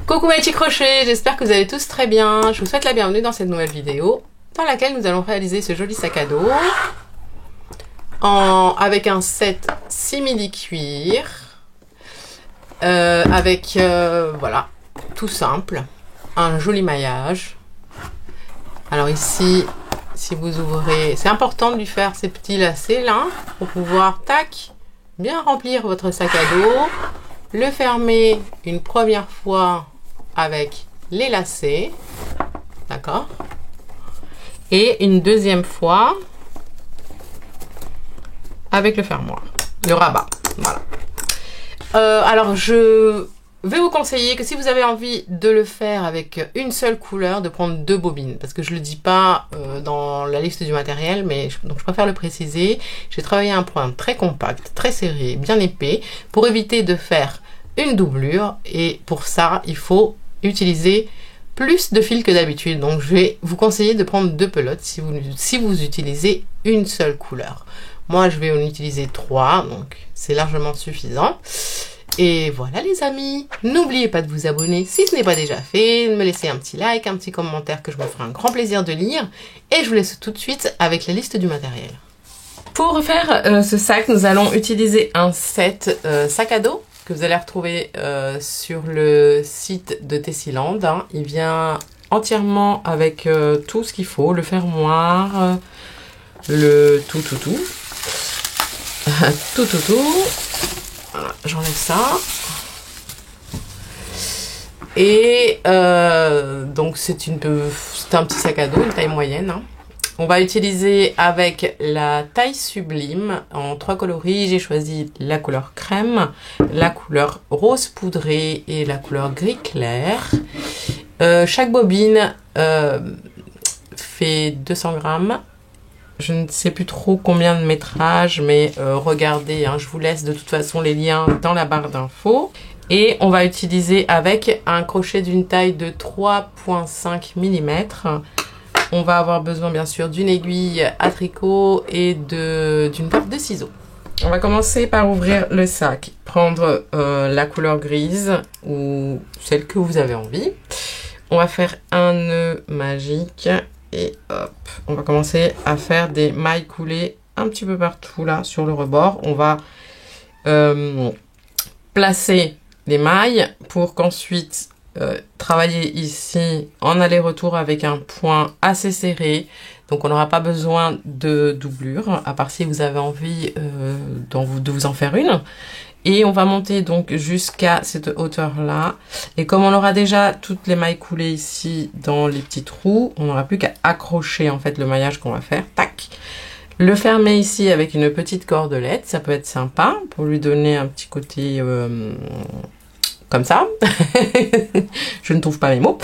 Coucou mes petits crochets, j'espère que vous allez tous très bien. Je vous souhaite la bienvenue dans cette nouvelle vidéo dans laquelle nous allons réaliser ce joli sac à dos avec un set simili cuir avec voilà, tout simple, un joli maillage. Alors ici, si vous ouvrez, c'est important de lui faire ces petits lacets là pour pouvoir tac bien remplir votre sac à dos, le fermer une première fois avec les lacets, d'accord, et une deuxième fois avec le fermoir, le rabat, voilà. Alors je vais vous conseiller que si vous avez envie de le faire avec une seule couleur, de prendre 2 bobines, parce que je le dis pas dans la liste du matériel, mais donc je préfère le préciser. J'ai travaillé un point très compact, très serré, bien épais, pour éviter de faire une doublure, et pour ça il faut utiliser plus de fil que d'habitude. Donc je vais vous conseiller de prendre 2 pelotes si vous utilisez une seule couleur. Moi je vais en utiliser 3, donc c'est largement suffisant. Et voilà les amis, n'oubliez pas de vous abonner si ce n'est pas déjà fait, de me laisser un petit like, un petit commentaire que je me ferai un grand plaisir de lire, et je vous laisse tout de suite avec la liste du matériel. Pour faire ce sac, nous allons utiliser un set sac à dos que vous allez retrouver sur le site de Tessiland. Il vient entièrement avec tout ce qu'il faut, le fermoir, le tout. Voilà, j'enlève ça. Et donc c'est un petit sac à dos, une taille moyenne. Hein. On va utiliser avec la taille sublime en 3 coloris. J'ai choisi la couleur crème, la couleur rose poudré et la couleur gris clair. Chaque bobine fait 200 grammes. Je ne sais plus trop combien de métrage, mais regardez, hein, je vous laisse de toute façon les liens dans la barre d'infos. Et on va utiliser avec un crochet d'une taille de 3,5 mm. On va avoir besoin bien sûr d'une aiguille à tricot et d'une paire de ciseaux. On va commencer par ouvrir le sac, prendre la couleur grise ou celle que vous avez envie. On va faire un nœud magique. Et hop, on va commencer à faire des mailles coulées un petit peu partout là sur le rebord. On va placer les mailles pour qu'ensuite travailler ici en aller-retour avec un point assez serré. Donc on n'aura pas besoin de doublure, à part si vous avez envie de vous en faire une. Et on va monter donc jusqu'à cette hauteur là. Et comme on aura déjà toutes les mailles coulées ici dans les petits trous, on n'aura plus qu'à accrocher en fait le maillage qu'on va faire. Tac. Le fermer ici avec une petite cordelette, ça peut être sympa pour lui donner un petit côté comme ça. Je ne trouve pas mes mots.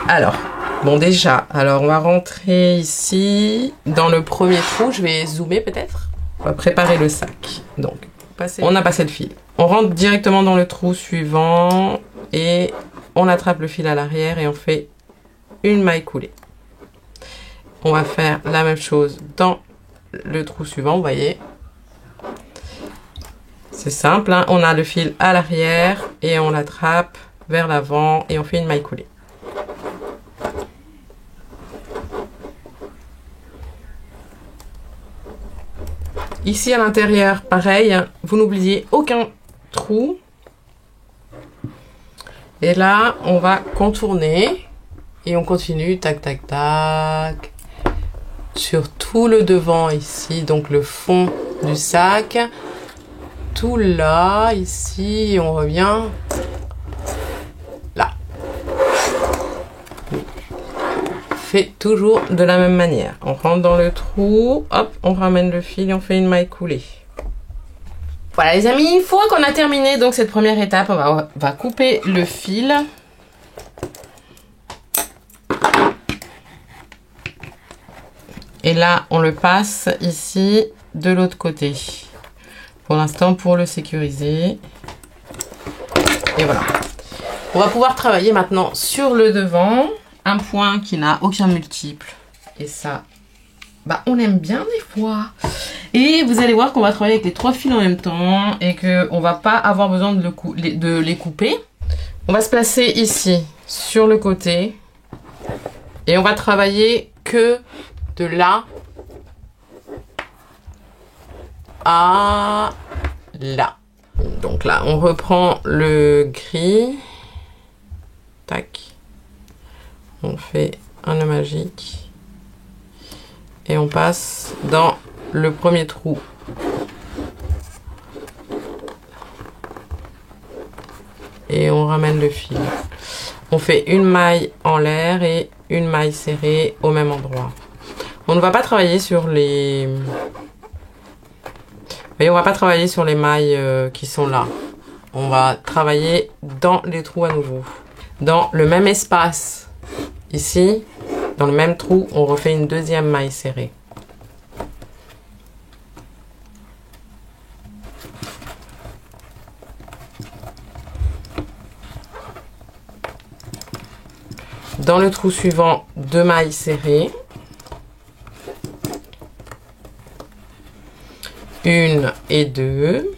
Alors, bon déjà, alors on va rentrer ici dans le premier trou. Je vais zoomer peut-être. On va préparer le sac. Donc. On a passé le fil. On rentre directement dans le trou suivant et on attrape le fil à l'arrière et on fait une maille coulée. On va faire la même chose dans le trou suivant, vous voyez. C'est simple, hein. On a le fil à l'arrière et on l'attrape vers l'avant et on fait une maille coulée. Ici à l'intérieur, pareil, vous n'oubliez aucun trou. Et là, on va contourner et on continue, tac, tac, tac, sur tout le devant ici, donc le fond du sac, tout là, ici, et on revient là. Fait toujours de la même manière. On rentre dans le trou, hop, on ramène le fil et on fait une maille coulée. Voilà les amis, une fois qu'on a terminé donc cette première étape, on va couper le fil. Et là, on le passe ici de l'autre côté. Pour l'instant, pour le sécuriser. Et voilà. On va pouvoir travailler maintenant sur le devant. Un point qui n'a aucun multiple. Et ça, bah, on aime bien des fois. Et vous allez voir qu'on va travailler avec les 3 fils en même temps et qu'on va pas avoir besoin de les couper. On va se placer ici sur le côté et on va travailler que de là à là. Donc là, on reprend le gris. Tac. On fait un nœud magique. Et on passe dans le premier trou. Et on ramène le fil. On fait une maille en l'air et une maille serrée au même endroit. On ne va pas travailler sur les... Vous voyez, on va pas travailler sur les mailles qui sont là. On va travailler dans les trous à nouveau. Dans le même espace, ici, dans le même trou, on refait une deuxième maille serrée. Dans le trou suivant, 2 mailles serrées. Une et 2.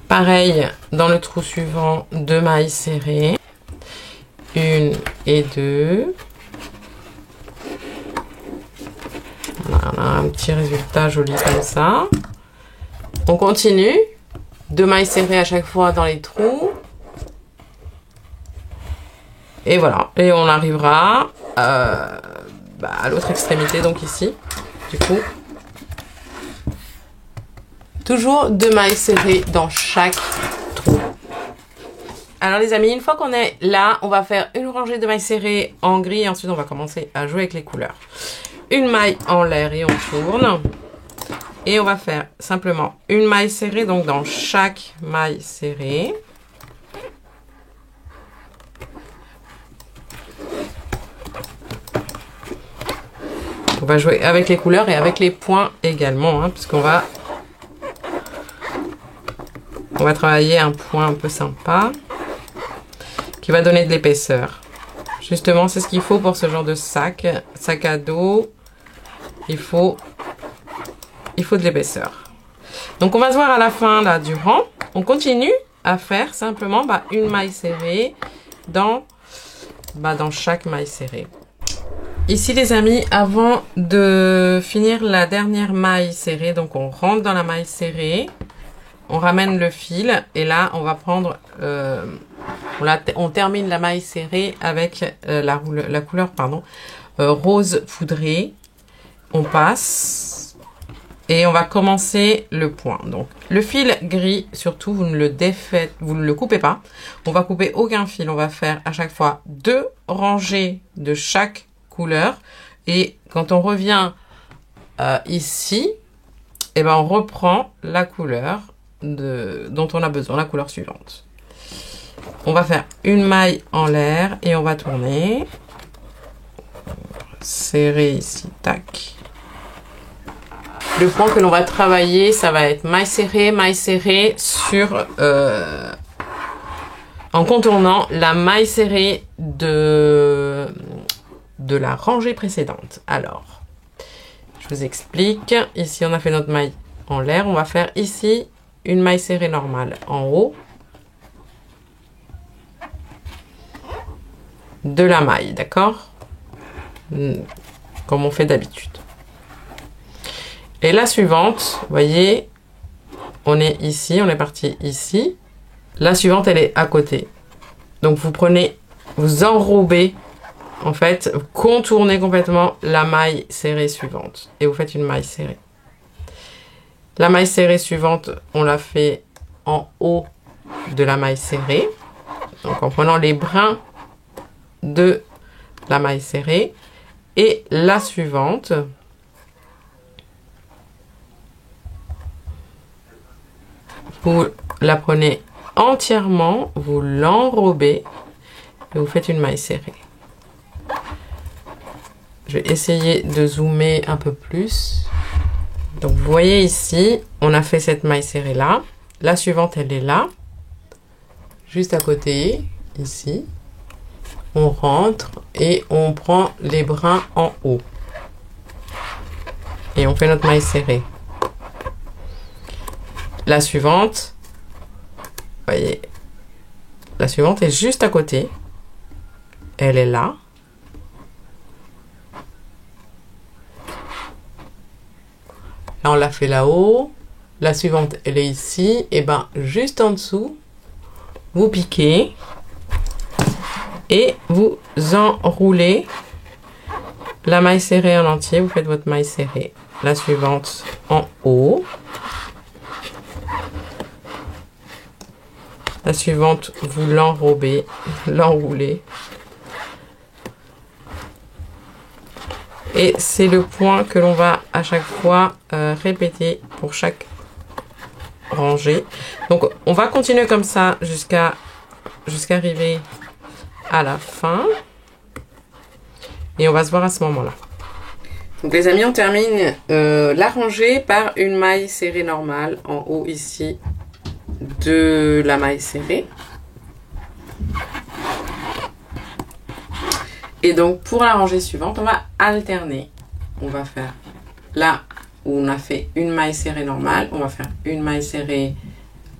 Pareil, dans le trou suivant, 2 mailles serrées. Une et 2. Voilà, on a un petit résultat joli comme ça. On continue. 2 mailles serrées à chaque fois dans les trous. Et voilà. Et on arrivera à l'autre extrémité, donc ici. Du coup, toujours 2 mailles serrées dans chaque trou. Alors les amis, une fois qu'on est là, on va faire une rangée de mailles serrées en gris et ensuite on va commencer à jouer avec les couleurs. Une maille en l'air et on tourne. Et on va faire simplement une maille serrée, donc dans chaque maille serrée. On va jouer avec les couleurs et avec les points également, hein, puisqu'on va travailler un point un peu sympa qui va donner de l'épaisseur. Justement, c'est ce qu'il faut pour ce genre de sac à dos. Il faut de l'épaisseur. Donc, on va se voir à la fin là du rang. On continue à faire simplement une maille serrée dans chaque maille serrée. Ici les amis, avant de finir la dernière maille serrée, donc on rentre dans la maille serrée, on ramène le fil et là on va prendre, on termine la maille serrée avec la couleur rose poudré. On passe et on va commencer le point. Donc le fil gris, surtout vous ne le coupez pas. On va couper aucun fil, on va faire à chaque fois 2 rangées de chaque couleur et quand on revient ici, on reprend la couleur dont on a besoin, la couleur suivante. On va faire une maille en l'air et on va tourner, serrer ici, tac. Le point que l'on va travailler, ça va être maille serrée sur en contournant la maille serrée de la rangée précédente. Alors, je vous explique. Ici, on a fait notre maille en l'air. On va faire ici une maille serrée normale en haut de la maille, d'accord? Comme on fait d'habitude. Et la suivante, vous voyez, on est ici, on est parti ici. La suivante, elle est à côté. Donc, vous enrobez. En fait, contournez complètement la maille serrée suivante et vous faites une maille serrée. La maille serrée suivante, on la fait en haut de la maille serrée. Donc en prenant les brins de la maille serrée. Et la suivante, vous la prenez entièrement, vous l'enrobez et vous faites une maille serrée. Je vais essayer de zoomer un peu plus. Donc, vous voyez ici, on a fait cette maille serrée là. La suivante, elle est là. Juste à côté, ici. On rentre et on prend les brins en haut. et on fait notre maille serrée. La suivante, vous voyez, la suivante est juste à côté. Elle est là. Là, on l'a fait là-haut. La suivante, elle est ici. Et ben, juste en dessous, vous piquez et vous enroulez la maille serrée en entier. Vous faites votre maille serrée. La suivante en haut. La suivante, vous l'enrobez, l'enroulez. Et c'est le point que l'on va à chaque fois répéter pour chaque rangée. Donc on va continuer comme ça jusqu'à arriver à la fin. Et on va se voir à ce moment-là. Donc les amis, on termine la rangée par une maille serrée normale en haut ici de la maille serrée. Et donc pour la rangée suivante, on va alterner. On va faire là où on a fait une maille serrée normale, on va faire une maille serrée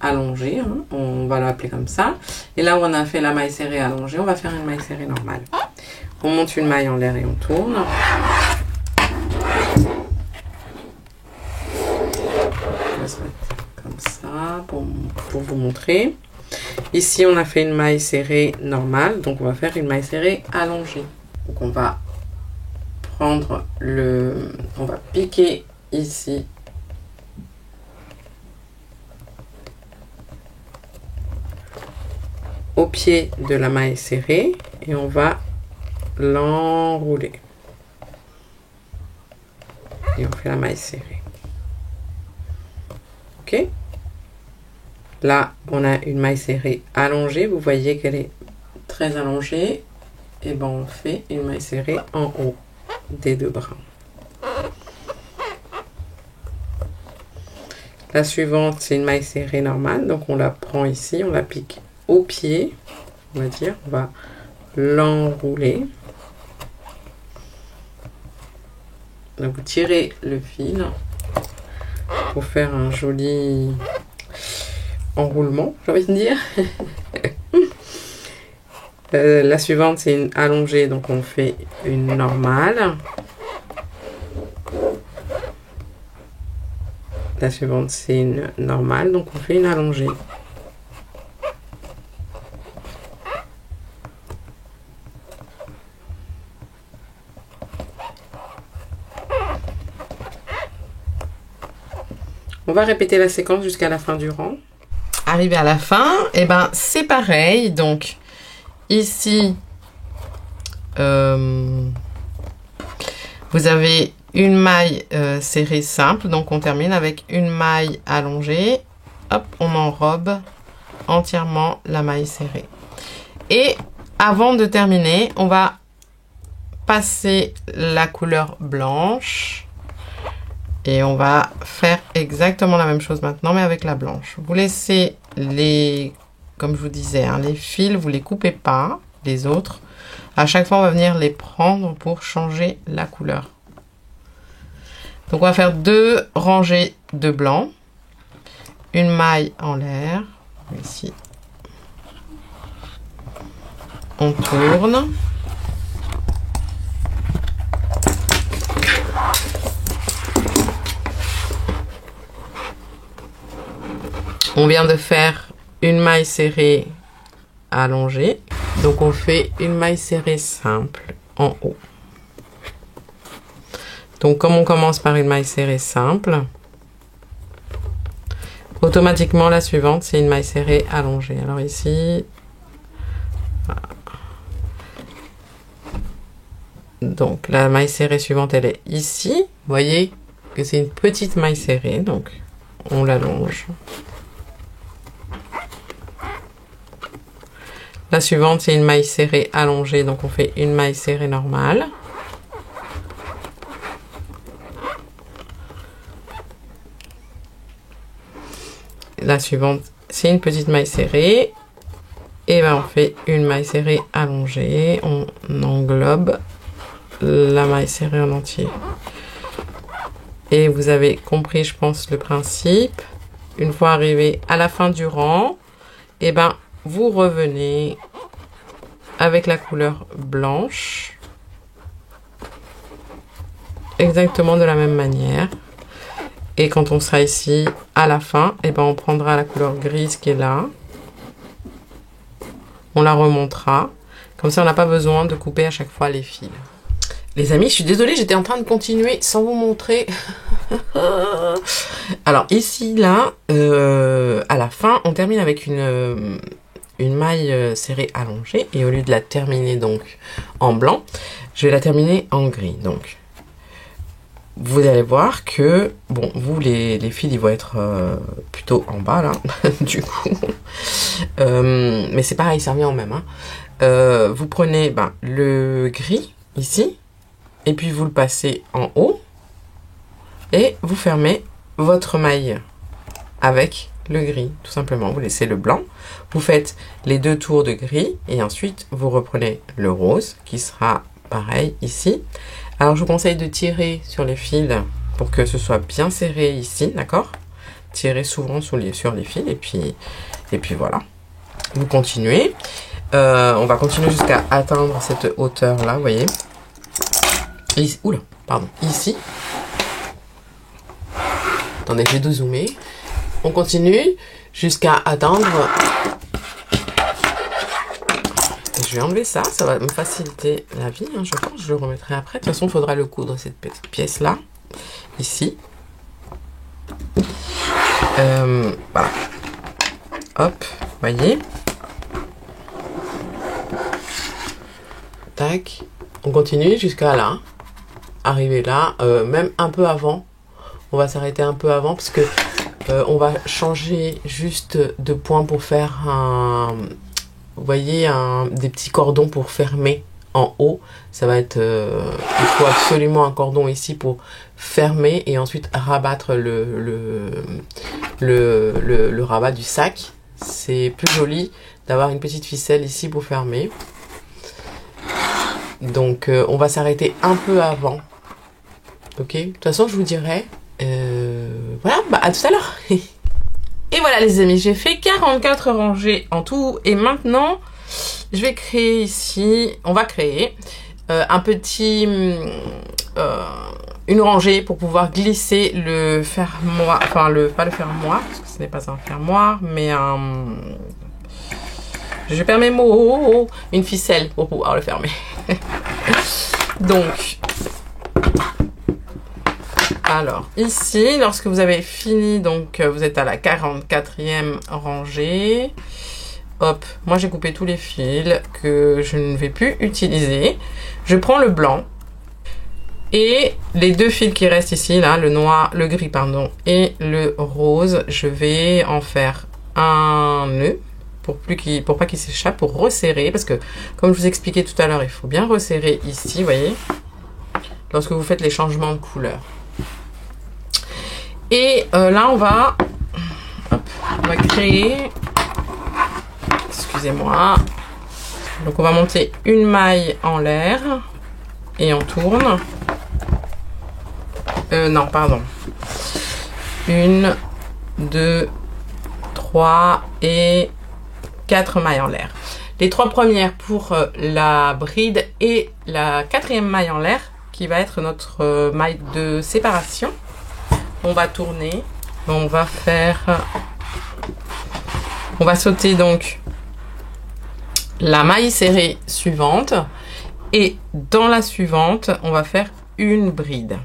allongée, hein, on va l'appeler comme ça. Et là où on a fait la maille serrée allongée, on va faire une maille serrée normale. On monte une maille en l'air et on tourne. On va se mettre comme ça pour vous montrer. Ici, on a fait une maille serrée normale, donc on va faire une maille serrée allongée. Donc on va prendre on va piquer ici au pied de la maille serrée et on va l'enrouler. Et on fait la maille serrée. Ok? Là, on a une maille serrée allongée. Vous voyez qu'elle est très allongée. Et ben, on fait une maille serrée en haut des deux bras. La suivante, c'est une maille serrée normale. Donc, on la prend ici, on la pique au pied. On va dire, on va l'enrouler. Donc, vous tirez le fil pour faire un joli enroulement, j'ai envie de dire. La suivante, c'est une allongée, donc on fait une normale. La suivante, c'est une normale, donc on fait une allongée. On va répéter la séquence jusqu'à la fin du rang. Arrivé à la fin, et ben c'est pareil. Donc ici, vous avez une maille serrée simple. Donc on termine avec une maille allongée. Hop, on enrobe entièrement la maille serrée. Et avant de terminer, on va passer la couleur blanche. Et on va faire exactement la même chose maintenant, mais avec la blanche. Vous laissez les, comme je vous disais, hein, les fils, vous les coupez pas, les autres. À chaque fois, on va venir les prendre pour changer la couleur. Donc, on va faire 2 rangées de blanc. Une maille en l'air, ici. On tourne. On vient de faire une maille serrée allongée. Donc on fait une maille serrée simple en haut. Donc comme on commence par une maille serrée simple, automatiquement la suivante c'est une maille serrée allongée. Alors ici, voilà. Donc la maille serrée suivante elle est ici. Vous voyez que c'est une petite maille serrée, donc on l'allonge. La suivante, c'est une maille serrée allongée, donc on fait une maille serrée normale. La suivante, c'est une petite maille serrée. Et ben on fait une maille serrée allongée. On englobe la maille serrée en entier. Et vous avez compris, je pense, le principe. Une fois arrivé à la fin du rang, et ben, vous revenez avec la couleur blanche. Exactement de la même manière. Et quand on sera ici à la fin, et ben, on prendra la couleur grise qui est là. On la remontera. Comme ça, on n'a pas besoin de couper à chaque fois les fils. Les amis, je suis désolée, j'étais en train de continuer sans vous montrer. Alors ici, là, à la fin, on termine avec une maille serrée allongée. Et au lieu de la terminer donc en blanc, je vais la terminer en gris. Donc, vous allez voir que, bon, vous, les fils, ils vont être plutôt en bas, là, du coup. Mais c'est pareil, ça revient au même. Hein. Vous prenez le gris, ici. Et puis vous le passez en haut et vous fermez votre maille avec le gris, tout simplement. Vous laissez le blanc, vous faites les 2 tours de gris et ensuite vous reprenez le rose qui sera pareil ici. Alors je vous conseille de tirer sur les fils pour que ce soit bien serré ici, d'accord? Tirez souvent sur les fils et puis voilà. Vous continuez. On va continuer jusqu'à atteindre cette hauteur là, vous voyez. Oula, pardon, ici. Attendez, je vais dézoomer. On continue jusqu'à atteindre. Je vais enlever ça, ça va me faciliter la vie. Hein, je pense, je le remettrai après. De toute façon, il faudra le coudre, cette pièce-là. Ici. Voilà. Hop, voyez. Tac. On continue jusqu'à là. Arriver là, même un peu avant. On va s'arrêter un peu avant parce que on va changer juste de point pour faire un, vous voyez, des petits cordons pour fermer en haut. Ça va être, il faut absolument un cordon ici pour fermer et ensuite rabattre le rabat du sac. C'est plus joli d'avoir une petite ficelle ici pour fermer. Donc on va s'arrêter un peu avant. Ok, de toute façon je vous dirai. Voilà, à tout à l'heure. Et voilà les amis, j'ai fait 44 rangées en tout. Et maintenant, je vais créer ici, on va créer un petit, une rangée pour pouvoir glisser le fermoir, enfin pas le fermoir, parce que ce n'est pas un fermoir, mais un, je perds mes mots, une ficelle pour pouvoir le fermer. Donc, alors ici, lorsque vous avez fini, donc vous êtes à la 44e rangée. Hop, moi j'ai coupé tous les fils que je ne vais plus utiliser. Je prends le blanc et les 2 fils qui restent ici, là, le noir, le gris, pardon, et le rose, je vais en faire un nœud pour pas qu'il s'échappe, pour resserrer, parce que comme je vous expliquais tout à l'heure, il faut bien resserrer ici, vous voyez, lorsque vous faites les changements de couleur. Et là, on va créer, excusez-moi, donc on va monter une maille en l'air et on tourne. Non, pardon. 1, 2, 3 et 4 mailles en l'air. Les 3 premières pour la bride et la 4e maille en l'air qui va être notre maille de séparation. On va tourner, on va sauter donc la maille serrée suivante et dans la suivante, on va faire une bride.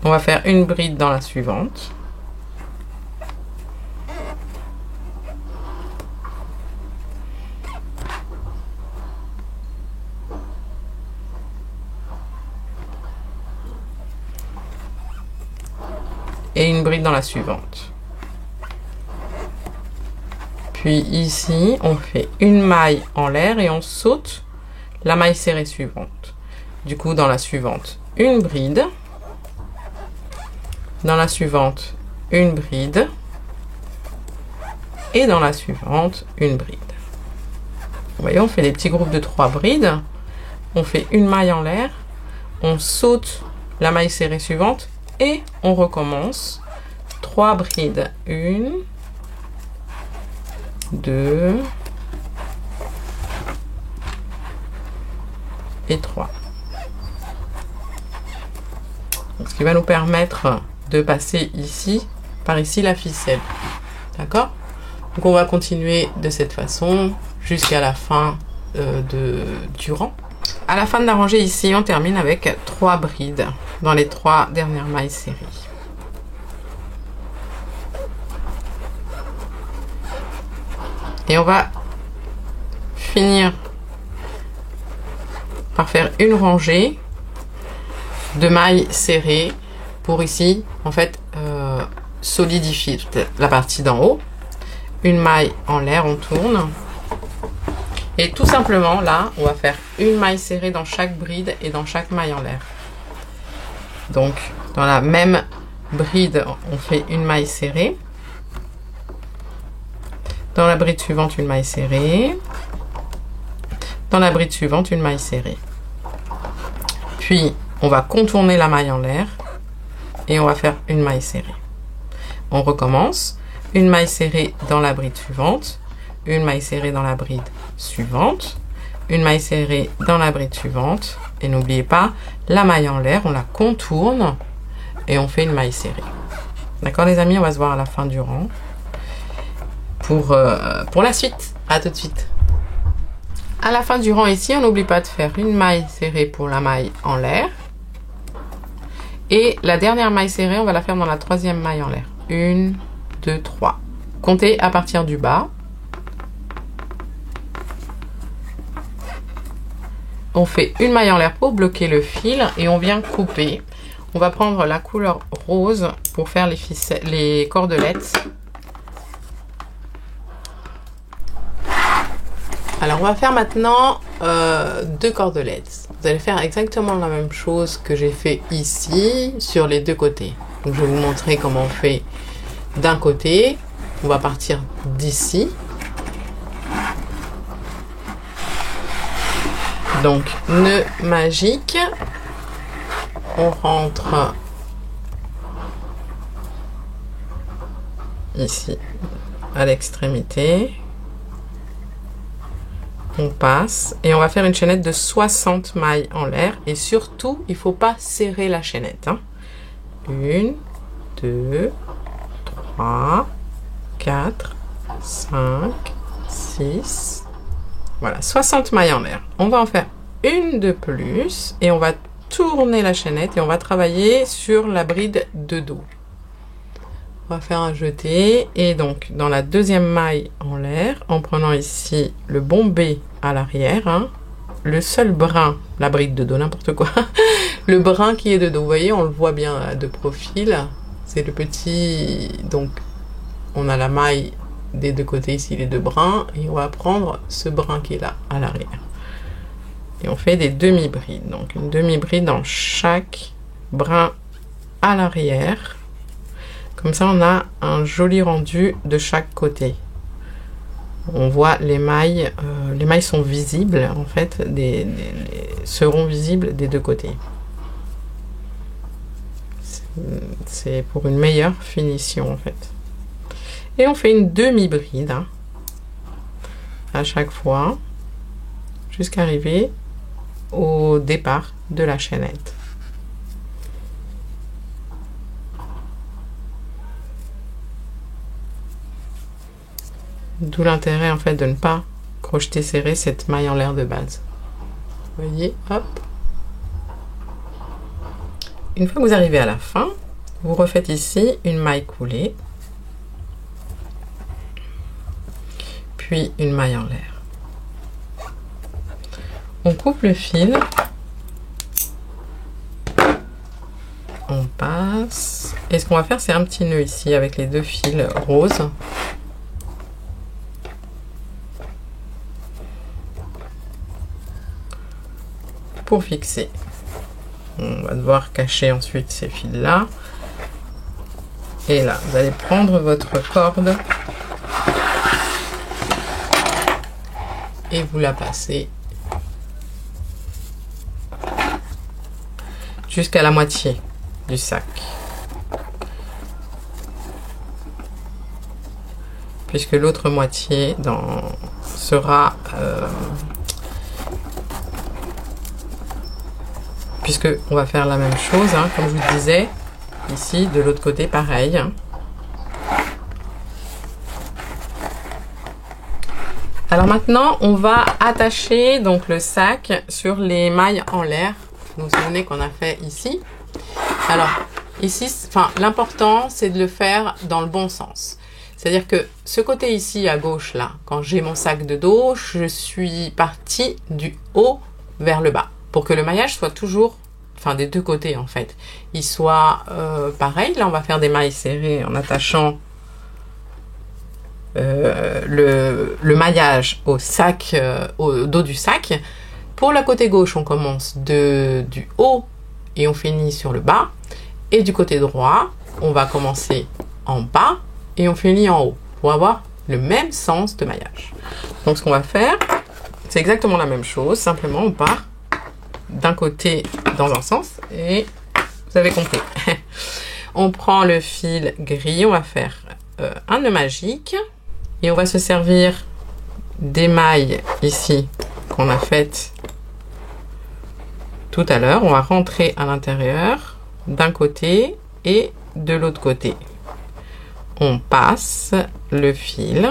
On va faire une bride dans la suivante. Et une bride dans la suivante. Puis ici, on fait une maille en l'air et on saute la maille serrée suivante. Du coup, dans la suivante, une bride. Dans la suivante, une bride. Et dans la suivante, une bride. Vous voyez, on fait des petits groupes de 3 brides. on fait une maille en l'air, on saute la maille serrée suivante et on recommence 3 brides. 1, 2 et 3. Ce qui va nous permettre de passer ici, par ici, la ficelle. D'accord? Donc on va continuer de cette façon jusqu'à la fin du rang. À la fin de la rangée ici, on termine avec 3 brides dans les 3 dernières mailles serrées. Et on va finir par faire une rangée de mailles serrées pour ici, en fait, solidifier la partie d'en haut. Une maille en l'air, on tourne. Et tout simplement, là, on va faire une maille serrée dans chaque bride et dans chaque maille en l'air. Donc, dans la même bride, on fait une maille serrée. Dans la bride suivante, une maille serrée. Dans la bride suivante, une maille serrée. Puis, on va contourner la maille en l'air et on va faire une maille serrée. On recommence. Une maille serrée dans la bride suivante. Une maille serrée dans la bride suivante. Une maille serrée dans la bride suivante. Et n'oubliez pas, la maille en l'air, on la contourne et on fait une maille serrée. D'accord les amis, on va se voir à la fin du rang pour la suite. À tout de suite. À la fin du rang ici, on n'oublie pas de faire une maille serrée pour la maille en l'air. Et la dernière maille serrée, on va la faire dans la 3e maille en l'air. 1, 2, 3. Comptez à partir du bas. On fait une maille en l'air pour bloquer le fil et on vient couper. On va prendre la couleur rose pour faire les cordelettes. Alors on va faire maintenant 2 cordelettes. Vous allez faire exactement la même chose que j'ai fait ici sur les 2 côtés. Donc je vais vous montrer comment on fait d'un côté. On va partir d'ici. Donc nœud magique. On rentre ici à l'extrémité. On passe et on va faire une chaînette de 60 mailles en l'air et surtout il ne faut pas serrer la chaînette. 1, 2, 3, 4, 5, 6. Voilà, 60 mailles en l'air. On va en faire une de plus et on va tourner la chaînette et on va travailler sur la bride de dos. On va faire un jeté et donc dans la 2e maille en l'air, en prenant ici le bombé à l'arrière, le seul brin, la bride de dos, n'importe quoi, le brin qui est de dos, vous voyez, on le voit bien de profil, c'est le petit, donc on a la maille des 2 côtés ici, les 2 brins, et on va prendre ce brin qui est là, à l'arrière. Et on fait des demi-brides, donc une demi-bride dans chaque brin à l'arrière. Comme ça, on a un joli rendu de chaque côté. On voit les mailles sont visibles, en fait, seront visibles des 2 côtés. C'est pour une meilleure finition, en fait. Et on fait une demi-bride à chaque fois, jusqu'à arriver au départ de la chaînette. D'où l'intérêt en fait de ne pas crocheter serré cette maille en l'air de base. Vous voyez, hop. Une fois que vous arrivez à la fin, vous refaites ici une maille coulée, puis une maille en l'air. On coupe le fil, on passe, et ce qu'on va faire c'est un petit nœud ici avec les 2 fils roses. Pour fixer. On va devoir cacher ensuite ces fils là. Et là, vous allez prendre votre corde et vous la passez jusqu'à la moitié du sac. Puisque l'autre moitié sera... puisque on va faire la même chose, hein, comme je vous disais, ici, de l'autre côté, pareil. Alors maintenant, on va attacher donc le sac sur les mailles en l'air. Vous vous souvenez qu'on a fait ici. Alors, ici, l'important, c'est de le faire dans le bon sens. C'est-à-dire que ce côté ici, à gauche, là, quand j'ai mon sac de dos, je suis partie du haut vers le bas. Pour que le maillage soit toujours, enfin des deux côtés en fait, il soit pareil. Là, on va faire des mailles serrées en attachant le maillage au sac, au dos du sac. Pour la côté gauche, on commence du haut et on finit sur le bas. Et du côté droit, on va commencer en bas et on finit en haut pour avoir le même sens de maillage. Donc ce qu'on va faire, c'est exactement la même chose, simplement on part d'un côté dans un sens et vous avez compris. On prend le fil gris, on va faire un nœud magique et on va se servir des mailles ici qu'on a faites tout à l'heure. On va rentrer à l'intérieur d'un côté et de l'autre côté. On passe le fil.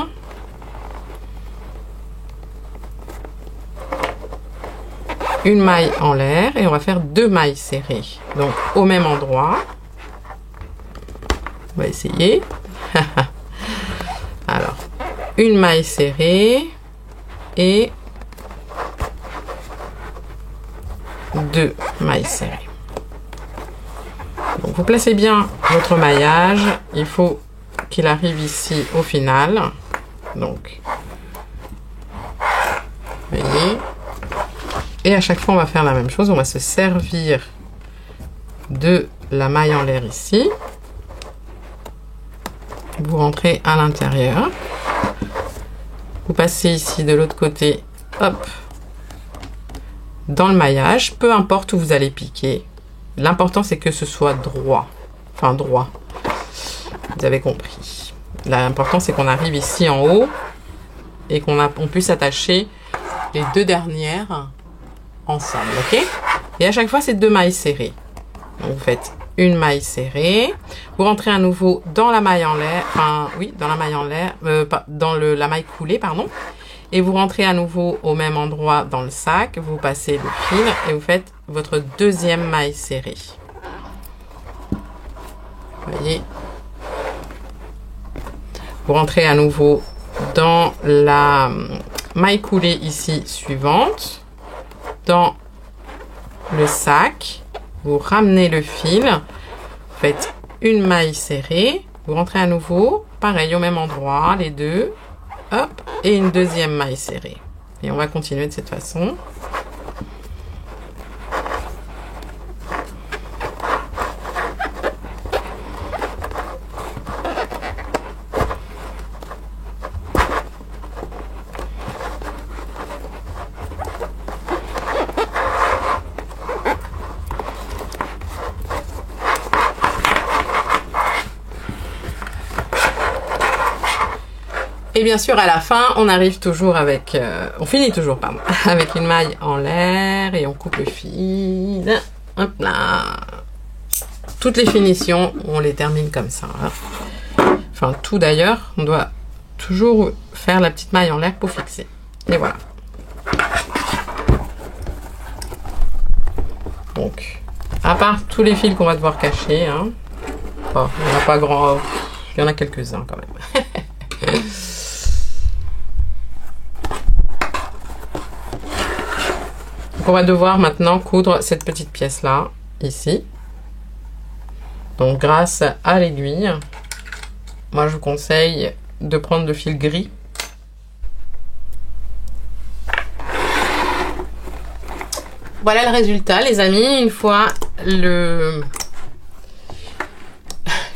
Une maille en l'air et on va faire 2 mailles serrées. Donc au même endroit. On va essayer. Alors, une maille serrée et 2 mailles serrées. Donc vous placez bien votre maillage. Il faut qu'il arrive ici au final. Donc, vous voyez. Et à chaque fois, on va faire la même chose. On va se servir de la maille en l'air ici. Vous rentrez à l'intérieur. Vous passez ici de l'autre côté, hop, dans le maillage. Peu importe où vous allez piquer. L'important, c'est que ce soit droit. Enfin, droit. Vous avez compris. L'important, c'est qu'on arrive ici en haut et qu'on puisse attacher les 2 dernières ensemble, ok? Et à chaque fois, c'est 2 mailles serrées. Donc, vous faites une maille serrée. Vous rentrez à nouveau dans la maille en l'air. Enfin, oui, dans la maille en l'air. Dans la maille coulée, pardon. Et vous rentrez à nouveau au même endroit dans le sac. Vous passez le fil et vous faites votre 2e maille serrée. Vous voyez? Vous rentrez à nouveau dans la maille coulée ici suivante. Dans le sac, vous ramenez le fil, vous faites une maille serrée, vous rentrez à nouveau, pareil au même endroit, les deux, hop, et une 2e maille serrée. Et on va continuer de cette façon. Et bien sûr, à la fin, on arrive toujours avec... on finit toujours, pardon, avec une maille en l'air et on coupe le fil. Hop là. Toutes les finitions, on les termine comme ça. Enfin, tout d'ailleurs, on doit toujours faire la petite maille en l'air pour fixer. Et voilà. Donc, à part tous les fils qu'on va devoir cacher, hein, oh, il n'y en a pas grand... Il y en a quelques-uns quand même. Donc on va devoir maintenant coudre cette petite pièce là, ici. Donc grâce à l'aiguille, moi je vous conseille de prendre le fil gris. Voilà le résultat les amis, une fois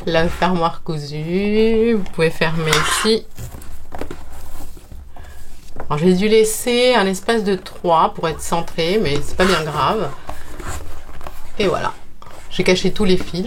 la fermoire cousue, vous pouvez fermer ici. Alors j'ai dû laisser un espace de 3 pour être centré, mais c'est pas bien grave. Et voilà. J'ai caché tous les fils.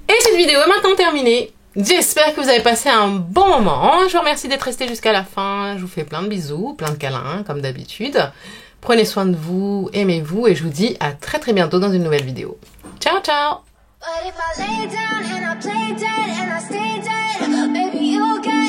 Et cette vidéo est maintenant terminée. J'espère que vous avez passé un bon moment. Je vous remercie d'être resté jusqu'à la fin. Je vous fais plein de bisous, plein de câlins, comme d'habitude. Prenez soin de vous, aimez-vous et je vous dis à très très bientôt dans une nouvelle vidéo. Ciao, ciao! But if I lay down and I play dead and I stay dead, baby, you'll get